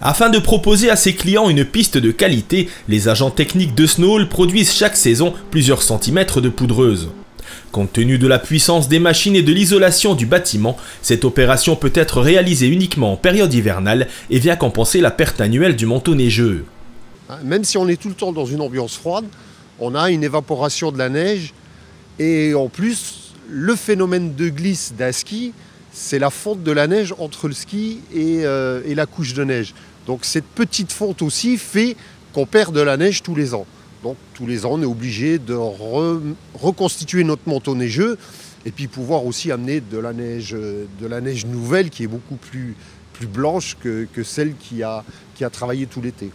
Afin de proposer à ses clients une piste de qualité, les agents techniques de Snow produisent chaque saison plusieurs centimètres de poudreuse. Compte tenu de la puissance des machines et de l'isolation du bâtiment, cette opération peut être réalisée uniquement en période hivernale et vient compenser la perte annuelle du manteau neigeux. Même si on est tout le temps dans une ambiance froide, on a une évaporation de la neige et en plus, le phénomène de glisse d'un ski, c'est la fonte de la neige entre le ski et la couche de neige. Donc cette petite fonte aussi fait qu'on perd de la neige tous les ans. Donc tous les ans, on est obligé de reconstituer notre manteau neigeux et puis pouvoir aussi amener de la neige nouvelle qui est beaucoup plus blanche que celle qui a travaillé tout l'été.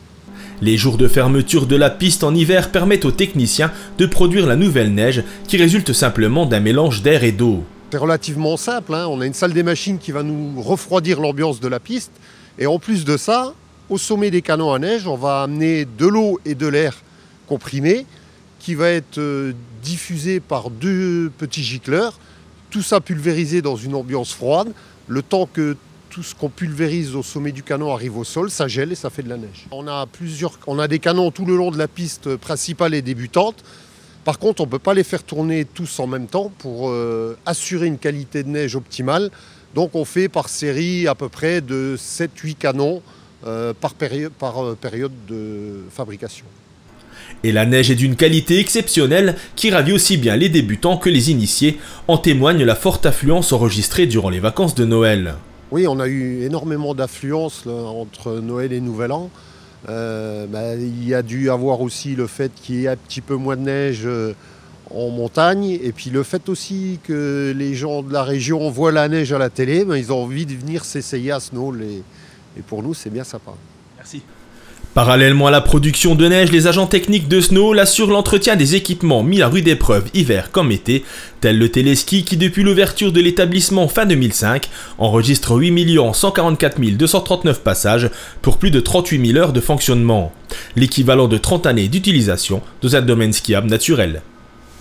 Les jours de fermeture de la piste en hiver permettent aux techniciens de produire la nouvelle neige qui résulte simplement d'un mélange d'air et d'eau. C'est relativement simple, hein. On a une salle des machines qui va nous refroidir l'ambiance de la piste et en plus de ça, au sommet des canons à neige, on va amener de l'eau et de l'air comprimé qui va être diffusé par deux petits gicleurs, tout ça pulvérisé dans une ambiance froide, le temps que tout ce qu'on pulvérise au sommet du canon arrive au sol, ça gèle et ça fait de la neige. On a des canons tout le long de la piste principale et débutante. Par contre, on ne peut pas les faire tourner tous en même temps pour assurer une qualité de neige optimale. Donc on fait par série à peu près de 7-8 canons par période de fabrication. Et la neige est d'une qualité exceptionnelle qui ravit aussi bien les débutants que les initiés. En témoigne la forte affluence enregistrée durant les vacances de Noël. Oui, on a eu énormément d'affluence entre Noël et Nouvel An. Il y a dû avoir aussi le fait qu'il y ait un petit peu moins de neige en montagne. Et puis le fait aussi que les gens de la région voient la neige à la télé, ils ont envie de venir s'essayer à Snow. Et pour nous, c'est bien sympa. Merci. Parallèlement à la production de neige, les agents techniques de Snow assurent l'entretien des équipements mis à rude épreuve hiver comme été, tel le téléski qui depuis l'ouverture de l'établissement fin 2005 enregistre 8 144 239 passages pour plus de 38 000 heures de fonctionnement, l'équivalent de 30 années d'utilisation dans un domaine skiable naturel.